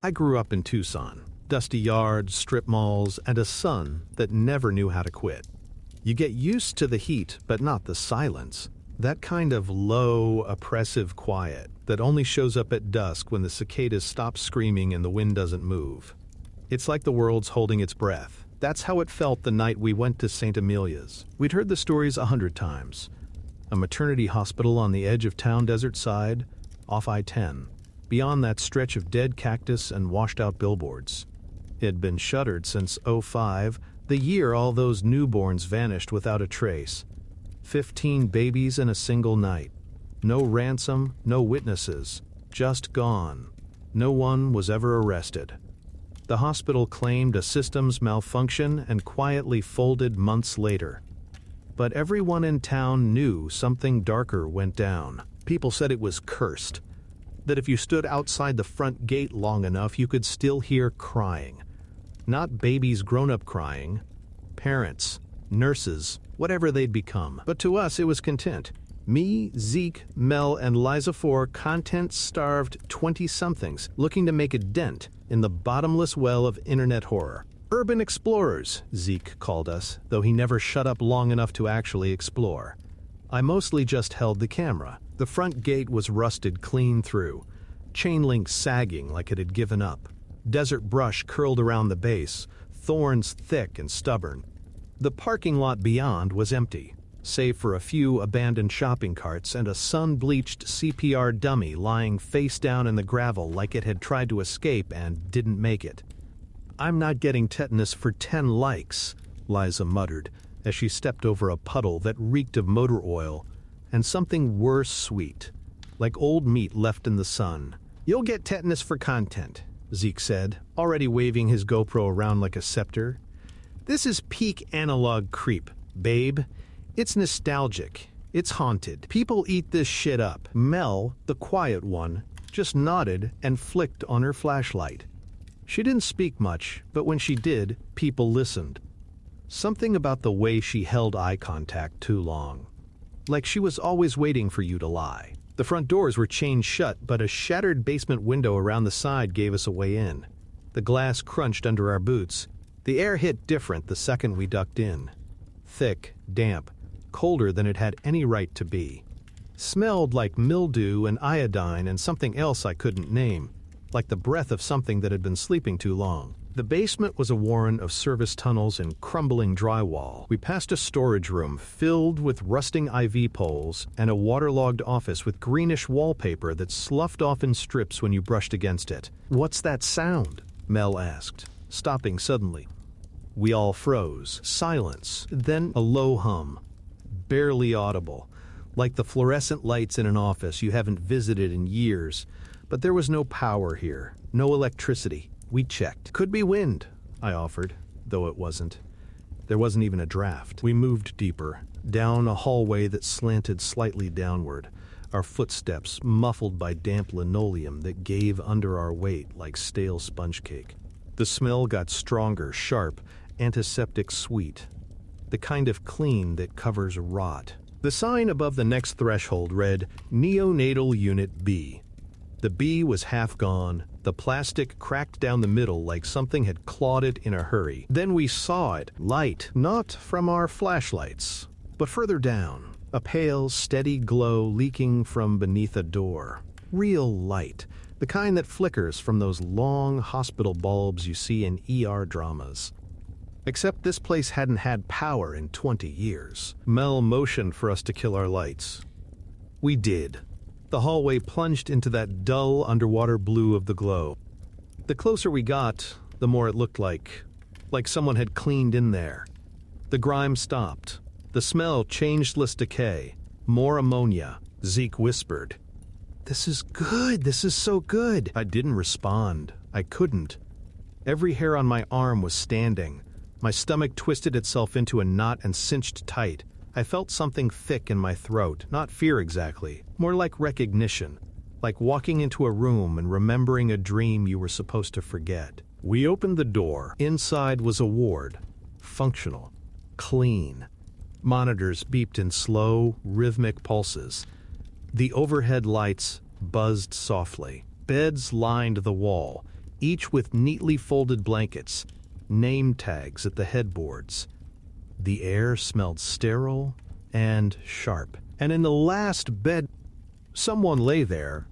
I grew up in Tucson. Dusty yards, strip malls, and a sun that never knew how to quit. You get used to the heat, but not the silence. That kind of low, oppressive quiet that only shows up at dusk when the cicadas stop screaming and the wind doesn't move. It's like the world's holding its breath. That's how it felt the night we went to St. Amelia's. We'd heard the stories 100 times. A maternity hospital on the edge of town desert side, off I-10. Beyond that stretch of dead cactus and washed-out billboards. It had been shuttered since '05, the year all those newborns vanished without a trace. 15 babies in a single night. No ransom, no witnesses. Just gone. No one was ever arrested. The hospital claimed a systems malfunction and quietly folded months later. But everyone in town knew something darker went down. People said it was cursed. That if you stood outside the front gate long enough, you could still hear crying. Not babies grown-up crying. Parents, nurses, whatever they'd become. But to us, it was content. Me, Zeke, Mel, and Liza, 4 content-starved 20-somethings looking to make a dent in the bottomless well of internet horror. Urban explorers, Zeke called us, though he never shut up long enough to actually explore. I mostly just held the camera. The front gate was rusted clean through, chain link sagging like it had given up. Desert brush curled around the base, thorns thick and stubborn. The parking lot beyond was empty, save for a few abandoned shopping carts and a sun-bleached CPR dummy lying face down in the gravel like it had tried to escape and didn't make it. "I'm not getting tetanus for 10 likes," Liza muttered as she stepped over a puddle that reeked of motor oil and something worse sweet, like old meat left in the sun. "You'll get tetanus for content," Zeke said, already waving his GoPro around like a scepter. "This is peak analog creep, babe. It's nostalgic. It's haunted. People eat this shit up." Mel, the quiet one, just nodded and flicked on her flashlight. She didn't speak much, but when she did, people listened. Something about the way she held eye contact too long. Like she was always waiting for you to lie. The front doors were chained shut, but a shattered basement window around the side gave us a way in. The glass crunched under our boots. The air hit different the second we ducked in. Thick, damp, colder than it had any right to be. Smelled like mildew and iodine and something else I couldn't name, like the breath of something that had been sleeping too long. The basement was a warren of service tunnels and crumbling drywall. We passed a storage room filled with rusting IV poles and a waterlogged office with greenish wallpaper that sloughed off in strips when you brushed against it. "What's that sound?" Mel asked, stopping suddenly. We all froze. Silence. Then a low hum. Barely audible. Like the fluorescent lights in an office you haven't visited in years. But there was no power here. No electricity. We checked. "Could be wind," I offered, though it wasn't. There wasn't even a draft. We moved deeper, down a hallway that slanted slightly downward, our footsteps muffled by damp linoleum that gave under our weight like stale sponge cake. The smell got stronger, sharp, antiseptic sweet. The kind of clean that covers rot. The sign above the next threshold read, "Neonatal Unit B." The B was half gone, the plastic cracked down the middle like something had clawed it in a hurry. Then we saw it, light, not from our flashlights, but further down, a pale, steady glow leaking from beneath a door. Real light, the kind that flickers from those long hospital bulbs you see in ER dramas. Except this place hadn't had power in 20 years. Mel motioned for us to kill our lights. We did. The hallway plunged into that dull underwater blue of the glow. The closer we got, the more it looked like someone had cleaned in there. The grime stopped. The smell changeless decay. More ammonia, Zeke whispered. "This is good, this is so good." I didn't respond. I couldn't. Every hair on my arm was standing. My stomach twisted itself into a knot and cinched tight. I felt something thick in my throat, not fear exactly, more like recognition, like walking into a room and remembering a dream you were supposed to forget. We opened the door. Inside was a ward, functional, clean. Monitors beeped in slow, rhythmic pulses. The overhead lights buzzed softly. Beds lined the wall, each with neatly folded blankets, name tags at the headboards. The air smelled sterile and sharp. And in the last bed, someone lay there.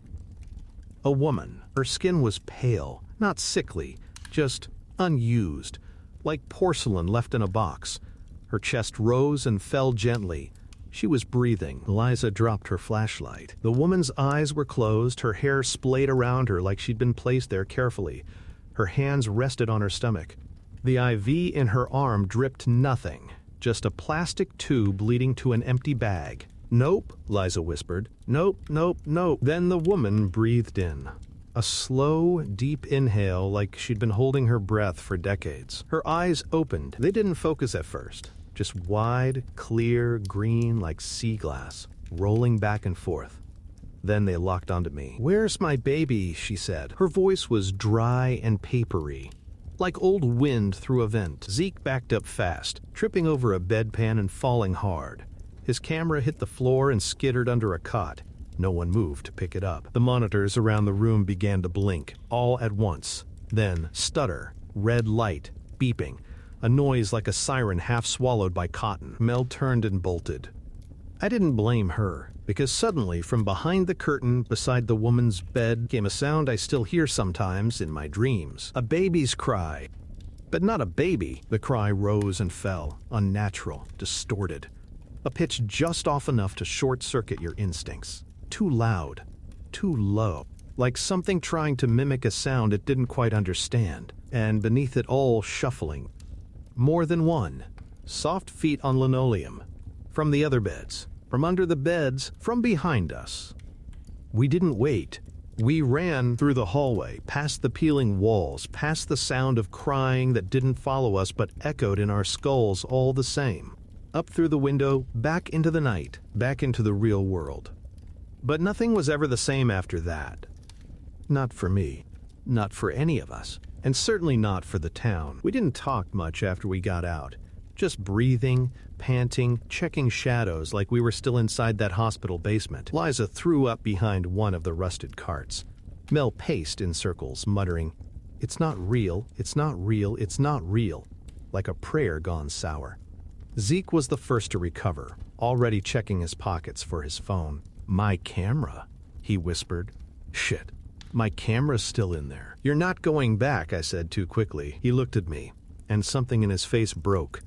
A woman. Her skin was pale, not sickly, just unused, like porcelain left in a box. Her chest rose and fell gently. She was breathing. Liza dropped her flashlight. The woman's eyes were closed, her hair splayed around her like she'd been placed there carefully. Her hands rested on her stomach. The IV in her arm dripped nothing, just a plastic tube leading to an empty bag. "Nope," Liza whispered. "Nope, nope, nope." Then the woman breathed in. A slow, deep inhale like she'd been holding her breath for decades. Her eyes opened. They didn't focus at first. Just wide, clear, green like sea glass, rolling back and forth. Then they locked onto me. "Where's my baby?" she said. Her voice was dry and papery, like old wind through a vent. Zeke backed up fast, tripping over a bedpan and falling hard. His camera hit the floor and skittered under a cot. No one moved to pick it up. The monitors around the room began to blink, all at once. Then, stutter, red light, beeping. A noise like a siren half swallowed by cotton. Mel turned and bolted. I didn't blame her, because suddenly from behind the curtain beside the woman's bed came a sound I still hear sometimes in my dreams. A baby's cry. But not a baby. The cry rose and fell, unnatural, distorted. A pitch just off enough to short-circuit your instincts. Too loud, too low, like something trying to mimic a sound it didn't quite understand, and beneath it all shuffling. More than one. Soft feet on linoleum. From the other beds. From under the beds. From behind us. We didn't wait. We ran through the hallway, past the peeling walls, past the sound of crying that didn't follow us but echoed in our skulls all the same. Up through the window, back into the night, back into the real world. But nothing was ever the same after that. Not for me. Not for any of us. And certainly not for the town. We didn't talk much after we got out. Just breathing, panting, checking shadows like we were still inside that hospital basement. Liza threw up behind one of the rusted carts. Mel paced in circles, muttering, "It's not real, it's not real, it's not real," like a prayer gone sour. Zeke was the first to recover, already checking his pockets for his phone. "My camera," he whispered. "Shit. My camera's still in there." "You're not going back," I said too quickly. He looked at me, and something in his face broke.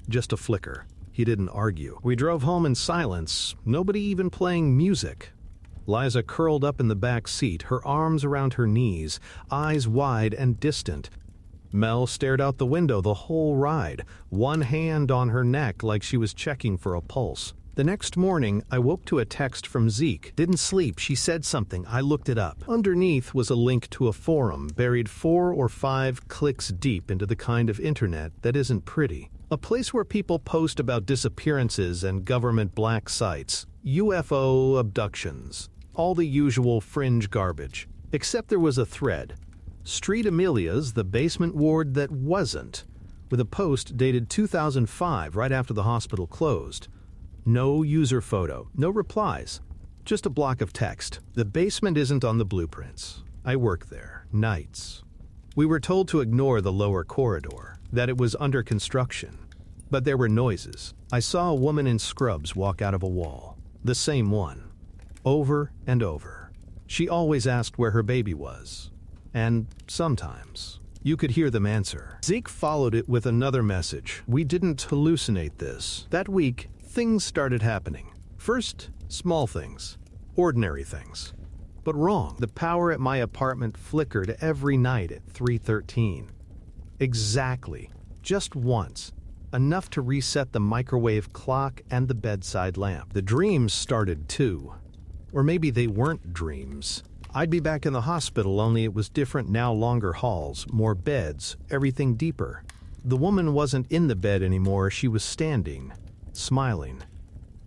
Just a flicker. He didn't argue. We drove home in silence, nobody even playing music. Liza curled up in the back seat, her arms around her knees, eyes wide and distant. Mel stared out the window the whole ride, one hand on her neck like she was checking for a pulse. The next morning, I woke to a text from Zeke. Didn't sleep, she said something, I looked it up. Underneath was a link to a forum buried 4 or 5 clicks deep into the kind of internet that isn't pretty. A place where people post about disappearances and government black sites, UFO abductions, all the usual fringe garbage. Except there was a thread. Street Amelia's the basement ward that wasn't, with a post dated 2005 right after the hospital closed. No user photo, no replies, just a block of text. The basement isn't on the blueprints. I work there, nights. We were told to ignore the lower corridor, that it was under construction. But there were noises. I saw a woman in scrubs walk out of a wall. The same one. Over and over. She always asked where her baby was. And sometimes, you could hear them answer. Zeke followed it with another message. We didn't hallucinate this. That week, things started happening. First, small things. Ordinary things. But wrong. The power at my apartment flickered every night at 3:13. Exactly. Just once. Enough to reset the microwave clock and the bedside lamp. The dreams started too. Or maybe they weren't dreams. I'd be back in the hospital, only it was different now, longer halls, more beds, everything deeper. The woman wasn't in the bed anymore, she was standing, smiling.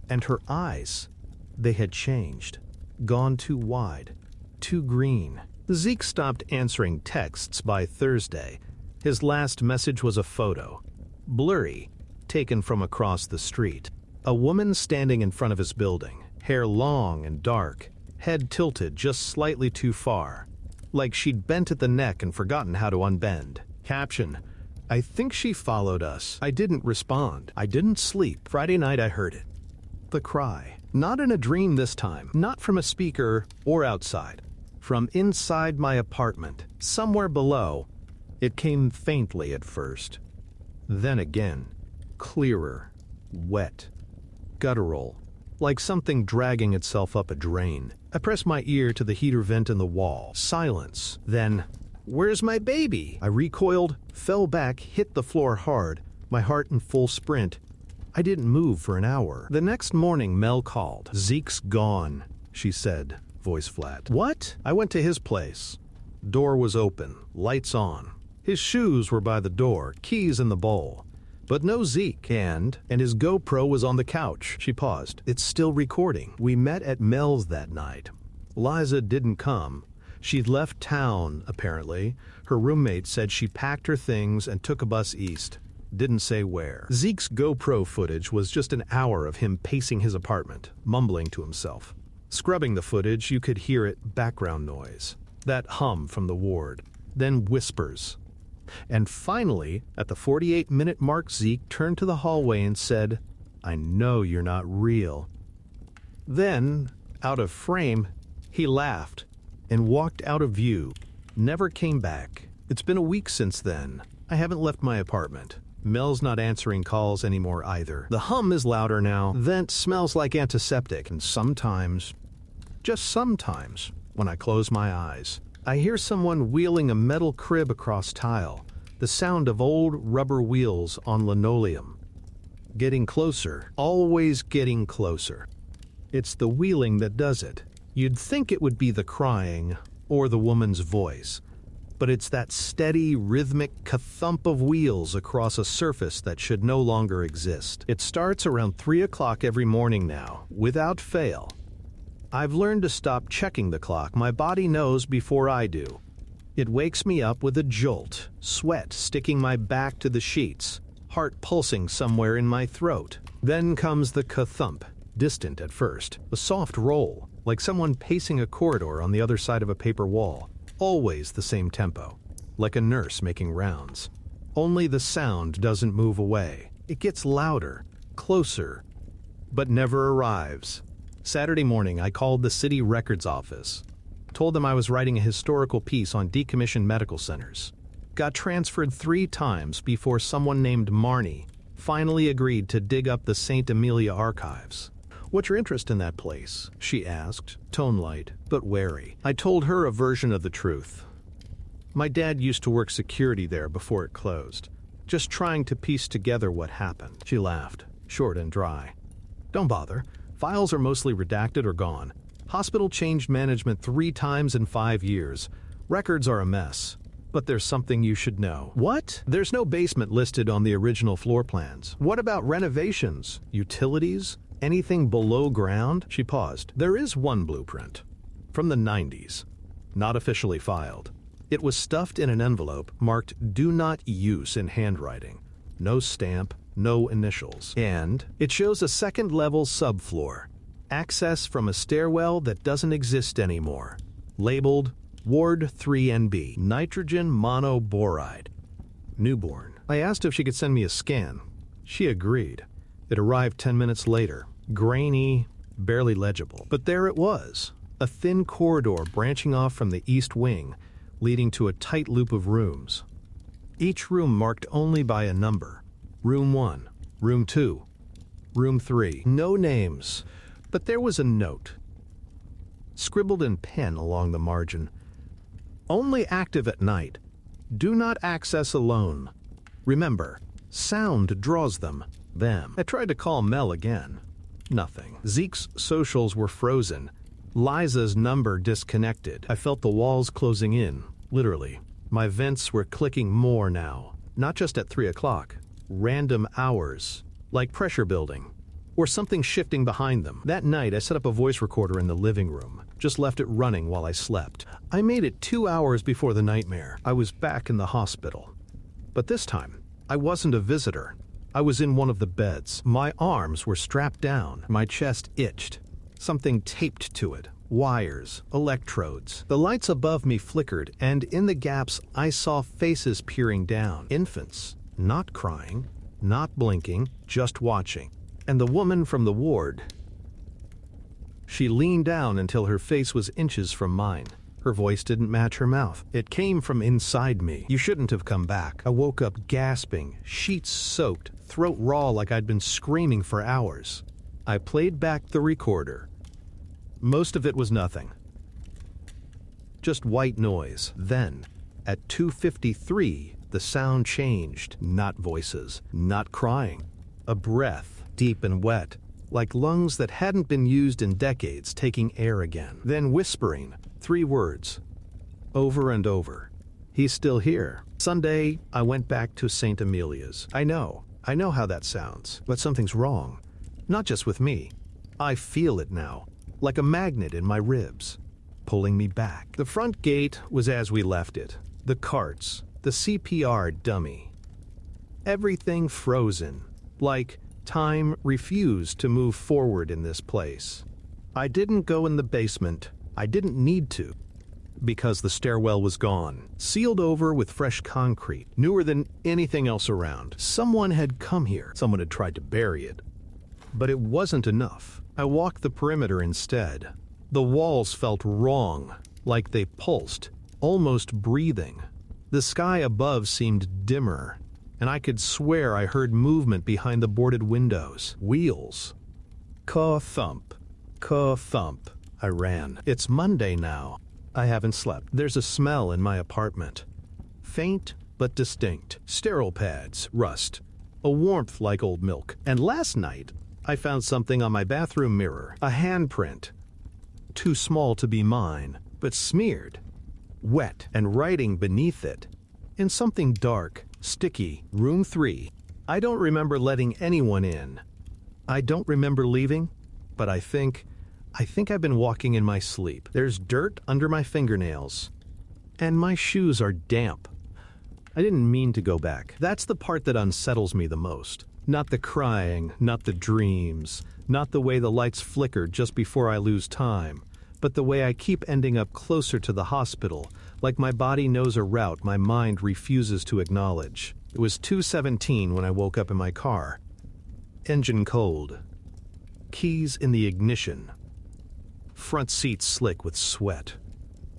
And her eyes, they had changed, gone too wide, too green. Zeke stopped answering texts by Thursday. His last message was a photo, blurry, taken from across the street. A woman standing in front of his building, hair long and dark, head tilted just slightly too far, like she'd bent at the neck and forgotten how to unbend. Caption: I think she followed us. I didn't respond. I didn't sleep. Friday night I heard it. The cry. Not in a dream this time. Not from a speaker or outside. From inside my apartment, somewhere below. It came faintly at first. Then again, clearer, wet, guttural, like something dragging itself up a drain. I pressed my ear to the heater vent in the wall. Silence. Then, "Where's my baby?" I recoiled, fell back, hit the floor hard, my heart in full sprint. I didn't move for an hour. The next morning, Mel called. "Zeke's gone," she said, voice flat. "What?" I went to his place. Door was open, lights on. His shoes were by the door, keys in the bowl. But no Zeke, and his GoPro was on the couch. She paused. "It's still recording. We met at Mel's that night. Liza didn't come. She'd left town, apparently. Her roommate said she packed her things and took a bus east. Didn't say where." Zeke's GoPro footage was just an hour of him pacing his apartment, mumbling to himself. Scrubbing the footage, you could hear it background noise. That hum from the ward. Then whispers. And finally, at the 48-minute mark, Zeke turned to the hallway and said, "I know you're not real." Then, out of frame, he laughed and walked out of view. Never came back. It's been a week since then. I haven't left my apartment. Mel's not answering calls anymore either. The hum is louder now. Vent smells like antiseptic, and sometimes, just sometimes, when I close my eyes, I hear someone wheeling a metal crib across tile, the sound of old rubber wheels on linoleum. Getting closer, always getting closer. It's the wheeling that does it. You'd think it would be the crying or the woman's voice, but it's that steady, rhythmic ka-thump of wheels across a surface that should no longer exist. It starts around 3 o'clock every morning now, without fail. I've learned to stop checking the clock. My body knows before I do. It wakes me up with a jolt, sweat sticking my back to the sheets, heart pulsing somewhere in my throat. Then comes the ka-thump, distant at first, a soft roll, like someone pacing a corridor on the other side of a paper wall. Always the same tempo, like a nurse making rounds. Only the sound doesn't move away. It gets louder, closer, but never arrives. Saturday morning, I called the city records office. Told them I was writing a historical piece on decommissioned medical centers. Got transferred 3 times before someone named Marnie finally agreed to dig up the St. Amelia archives. "What's your interest in that place?" she asked, tone light, but wary. I told her a version of the truth. My dad used to work security there before it closed. Just trying to piece together what happened. She laughed, short and dry. "Don't bother. Files are mostly redacted or gone. Hospital changed management 3 times in 5 years. Records are a mess. But there's something you should know." "What?" "There's no basement listed on the original floor plans." "What about renovations? Utilities? Anything below ground?" She paused. "There is one blueprint. From the 90s. Not officially filed. It was stuffed in an envelope marked "Do Not Use" in handwriting. No stamp, no initials. And it shows a second-level subfloor. Access from a stairwell that doesn't exist anymore. Labeled Ward 3NB, nitrogen monoboride. Newborn. I asked if she could send me a scan. She agreed. It arrived 10 minutes later. Grainy, barely legible. But there it was. A thin corridor branching off from the east wing, leading to a tight loop of rooms. Each room marked only by a number. Room 1, Room 2, Room 3. No names. But there was a note, scribbled in pen along the margin. "Only active at night. Do not access alone. Remember, sound draws them. I tried to call Mel again. Nothing. Zeke's socials were frozen. Liza's number disconnected. I felt the walls closing in, literally. My vents were clicking more now. Not just at 3 o'clock. Random hours. Like pressure building. Or something shifting behind them. That night, I set up a voice recorder in the living room. Just left it running while I slept. I made it 2 hours before the nightmare. I was back in the hospital. But this time, I wasn't a visitor. I was in one of the beds. My arms were strapped down. My chest itched. Something taped to it, Wires, electrodes. The lights above me flickered, and in the gaps I saw faces peering down. Infants, not crying, not blinking, just watching. And the woman from the ward. She leaned down until her face was inches from mine. Her voice didn't match her mouth. It came from inside me. "You shouldn't have come back." I woke up gasping, sheets soaked, throat raw like I'd been screaming for hours. I played back the recorder. Most of it was nothing. Just white noise. Then, at 2:53, the sound changed. Not voices, not crying. A breath, deep and wet, like lungs that hadn't been used in decades taking air again. Then whispering, 3 words, over and over. "He's still here." Sunday, I went back to St. Amelia's. I know how that sounds, but something's wrong. Not just with me. I feel it now, like a magnet in my ribs, pulling me back. The front gate was as we left it. The carts, the CPR dummy. Everything frozen, like time refused to move forward in this place. I didn't go in the basement. I didn't need to, because the stairwell was gone, sealed over with fresh concrete, newer than anything else around. Someone had come here. Someone had tried to bury it. But it wasn't enough. I walked the perimeter instead. The walls felt wrong, like they pulsed, almost breathing. The sky above seemed dimmer, and I could swear I heard movement behind the boarded windows. Wheels. Ka-thump. Ka-thump. I ran. It's Monday now. I haven't slept. There's a smell in my apartment. Faint but distinct. Sterile pads, rust. A warmth like old milk. And last night, I found something on my bathroom mirror. A handprint. Too small to be mine, but smeared. Wet, and writing beneath it. In something dark, sticky. Room 3. I don't remember letting anyone in. I don't remember leaving, but I think I've been walking in my sleep. There's dirt under my fingernails, and my shoes are damp. I didn't mean to go back. That's the part that unsettles me the most. Not the crying, not the dreams, not the way the lights flicker just before I lose time, but the way I keep ending up closer to the hospital, like my body knows a route my mind refuses to acknowledge. It was 2:17 when I woke up in my car. Engine cold. Keys in the ignition. Front seat slick with sweat.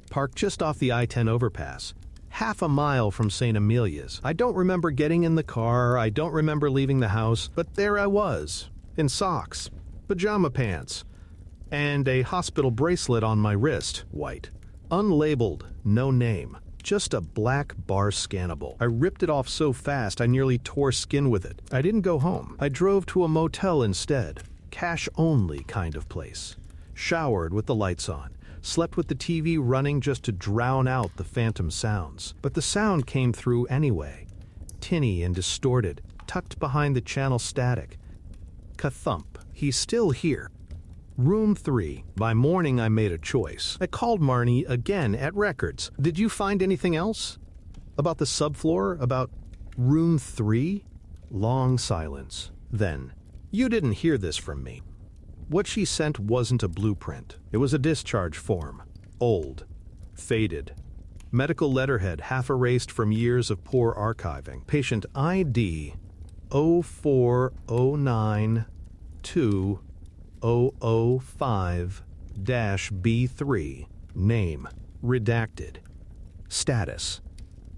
Parked just off the I-10 overpass, half a mile from St. Amelia's. I don't remember getting in the car, I don't remember leaving the house, but there I was, in socks, pajama pants, and a hospital bracelet on my wrist, white. Unlabeled, no name, just a black bar scannable. I ripped it off so fast I nearly tore skin with it. I didn't go home. I drove to a motel instead. Cash-only kind of place. Showered with the lights on. Slept with the TV running just to drown out the phantom sounds. But the sound came through anyway. Tinny and distorted, tucked behind the channel static. Ka-thump. He's still here. Room 3. By morning I made a choice. I called Marnie again at records. "Did you find anything else? About the subfloor? About room 3? Long silence. Then, "You didn't hear this from me." What she sent wasn't a blueprint. It was a discharge form. Old. Faded. Medical letterhead half erased from years of poor archiving. Patient ID 04092005-B3. Name redacted. Status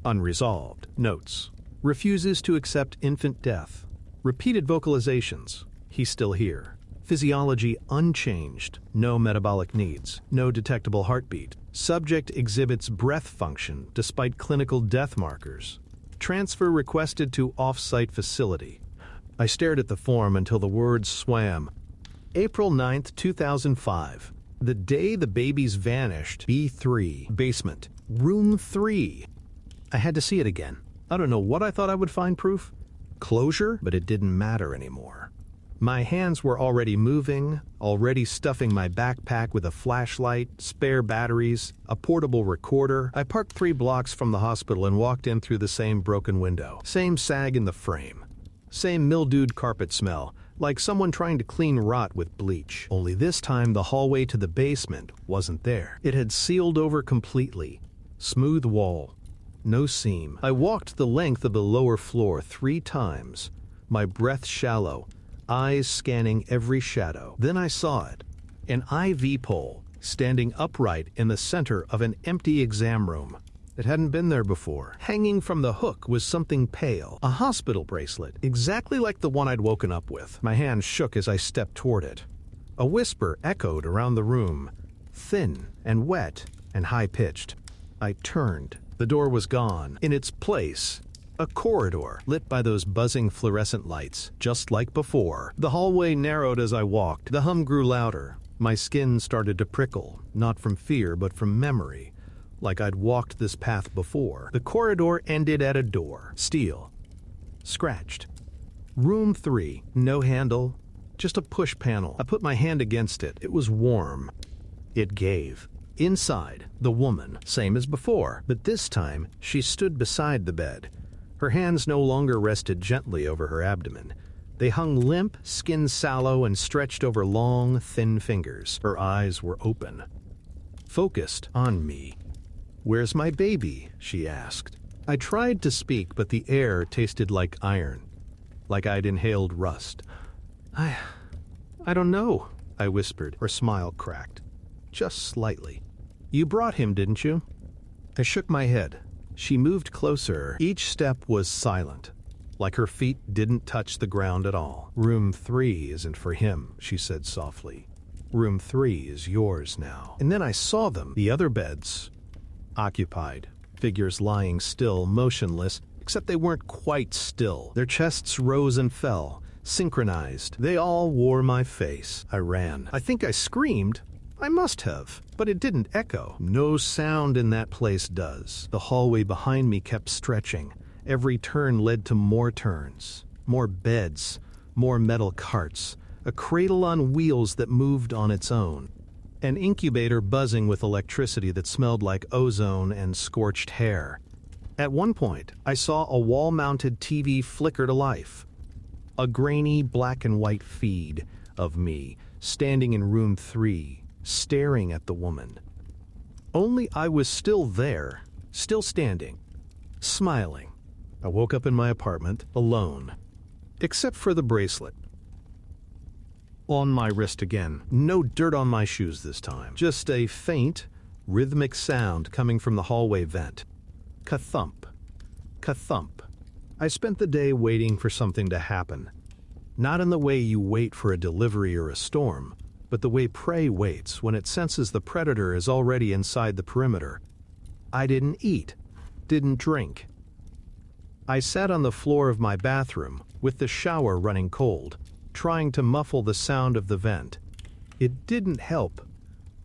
unresolved. Notes: refuses to accept infant death. Repeated vocalizations. He's still here. Physiology unchanged. No metabolic needs. No detectable heartbeat. Subject exhibits breath function despite clinical death markers. Transfer requested to off-site facility. I stared at the form until the words swam. April 9th, 2005. The day the babies vanished. B3. Basement. Room 3. I had to see it again. I don't know what I thought I would find proof. Closure? But it didn't matter anymore. My hands were already moving, already stuffing my backpack with a flashlight, spare batteries, a portable recorder. I parked 3 blocks from the hospital and walked in through the same broken window. Same sag in the frame. Same mildewed carpet smell. like someone trying to clean rot with bleach. Only this time the hallway to the basement wasn't there. It had sealed over completely. Smooth wall, no seam. I walked the length of the lower floor 3 times, my breath shallow, eyes scanning every shadow. Then I saw it, an IV pole standing upright in the center of an empty exam room. It hadn't been there before. Hanging from the hook was something pale, a hospital bracelet, exactly like the one I'd woken up with. My hand shook as I stepped toward it. A whisper echoed around the room, thin and wet and high-pitched. I turned. The door was gone. In its place, a corridor lit by those buzzing fluorescent lights, just like before. The hallway narrowed as I walked. The hum grew louder. My skin started to prickle, not from fear but from memory, like I'd walked this path before. The corridor ended at a door. Steel. Scratched. Room 3. No handle. Just a push panel. I put my hand against it. It was warm. It gave. Inside, the woman, same as before, but this time she stood beside the bed. Her hands no longer rested gently over her abdomen. They hung limp, skin sallow, and stretched over long, thin fingers. Her eyes were open, focused on me. "Where's my baby?" she asked. I tried to speak, but the air tasted like iron, like I'd inhaled rust. I don't know," I whispered. Her smile cracked, just slightly. "You brought him, didn't you?" I shook my head. She moved closer. Each step was silent, like her feet didn't touch the ground at all. "Room 3 isn't for him," she said softly. "Room 3 is yours now." And then I saw them, the other beds, occupied, figures lying still, motionless, except they weren't quite still. Their chests rose and fell, synchronized. They all wore my face. I ran. I think I screamed. I must have, but it didn't echo. No sound in that place does. The hallway behind me kept stretching. Every turn led to more turns, more beds, more metal carts, a cradle on wheels that moved on its own, an incubator buzzing with electricity that smelled like ozone and scorched hair. At one point, I saw a wall-mounted TV flicker to life. A grainy black and white feed of me standing in room 3, staring at the woman. Only I was still there, still standing, smiling. I woke up in my apartment, alone, except for the bracelet. On my wrist again. No dirt on my shoes this time. Just a faint, rhythmic sound coming from the hallway vent. Ka-thump. Ka-thump. I spent the day waiting for something to happen. Not in the way you wait for a delivery or a storm, but the way prey waits when it senses the predator is already inside the perimeter. I didn't eat, didn't drink. I sat on the floor of my bathroom with the shower running cold, trying to muffle the sound of the vent. It didn't help.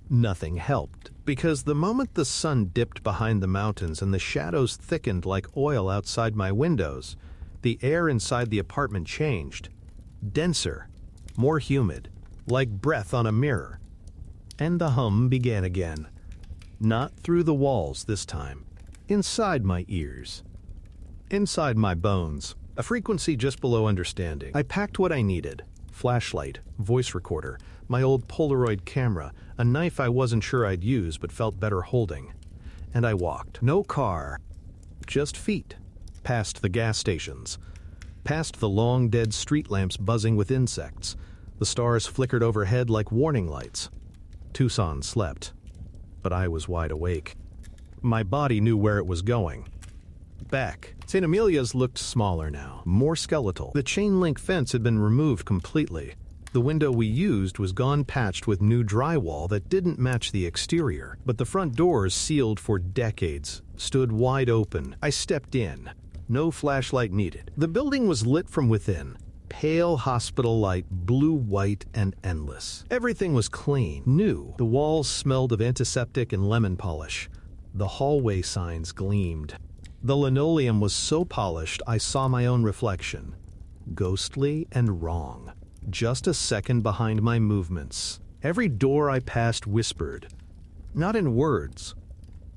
Nothing helped, because the moment the sun dipped behind the mountains and the shadows thickened like oil outside my windows, the air inside the apartment changed. Denser, more humid, like breath on a mirror. And the hum began again. Not through the walls this time. Inside my ears. Inside my bones. A frequency just below understanding. I packed what I needed. Flashlight, voice recorder, my old Polaroid camera, a knife I wasn't sure I'd use but felt better holding. And I walked. No car. Just feet. Past the gas stations. Past the long dead street lamps buzzing with insects. The stars flickered overhead like warning lights. Tucson slept, but I was wide awake. My body knew where it was going. Back. St. Amelia's looked smaller now, more skeletal. The chain-link fence had been removed completely. The window we used was gone patched with new drywall that didn't match the exterior, but the front doors, sealed for decades, stood wide open. I stepped in. No flashlight needed. The building was lit from within. Pale hospital light, blue-white and endless. Everything was clean, new. The walls smelled of antiseptic and lemon polish. The hallway signs gleamed. The linoleum was so polished I saw my own reflection. Ghostly and wrong. Just a second behind my movements. Every door I passed whispered. Not in words,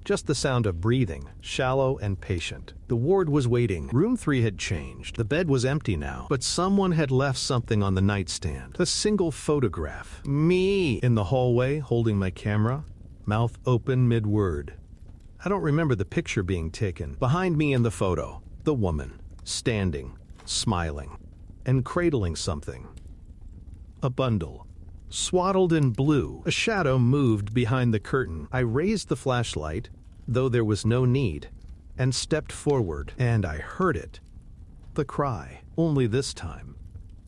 Just the sound of breathing, shallow and patient. The ward was waiting. Room 3 had changed. The bed was empty now, but someone had left something on the nightstand. A single photograph. Me in the hallway holding my camera, mouth open mid-word. I don't remember the picture being taken. Behind me in the photo, the woman, standing, smiling, and cradling something. A bundle. Swaddled in blue, a shadow moved behind the curtain. I raised the flashlight, though there was no need, and stepped forward, and I heard it. The cry, only this time.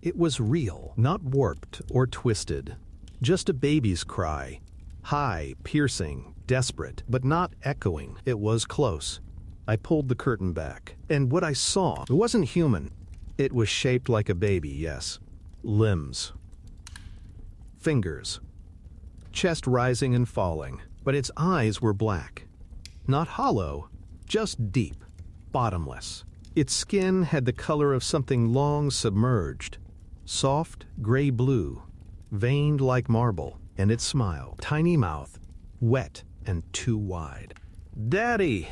It was real, not warped or twisted. Just a baby's cry. High, piercing, desperate, but not echoing. It was close. I pulled the curtain back, and what I saw, it wasn't human. It was shaped like a baby, yes. Limbs. Fingers. Chest rising and falling, but its eyes were black. Not hollow, just deep, bottomless. Its skin had the color of something long submerged. Soft, gray-blue, veined like marble, and its smile, tiny mouth, wet and too wide. "Daddy!"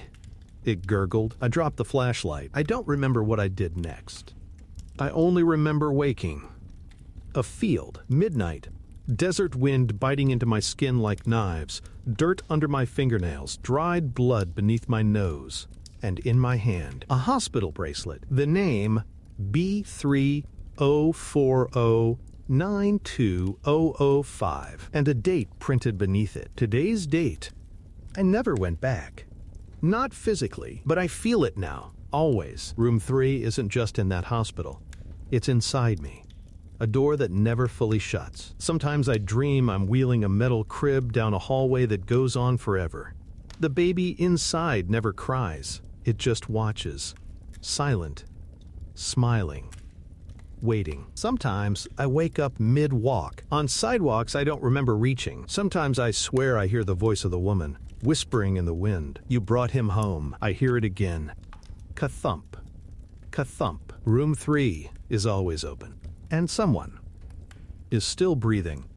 It gurgled. I dropped the flashlight. I don't remember what I did next. I only remember waking. A field, midnight, desert wind biting into my skin like knives, dirt under my fingernails, dried blood beneath my nose, and in my hand, a hospital bracelet. The name B3040920005, and a date printed beneath it. Today's date. I never went back. Not physically, but I feel it now, always. Room 3 isn't just in that hospital. It's inside me. A door that never fully shuts. Sometimes I dream I'm wheeling a metal crib down a hallway that goes on forever. The baby inside never cries. It just watches. Silent. Smiling. Waiting. Sometimes I wake up mid-walk. On sidewalks I don't remember reaching. Sometimes I swear I hear the voice of the woman, whispering in the wind. "You brought him home." I hear it again. Ka-thump. Ka-thump. Room 3 is always open. And someone is still breathing.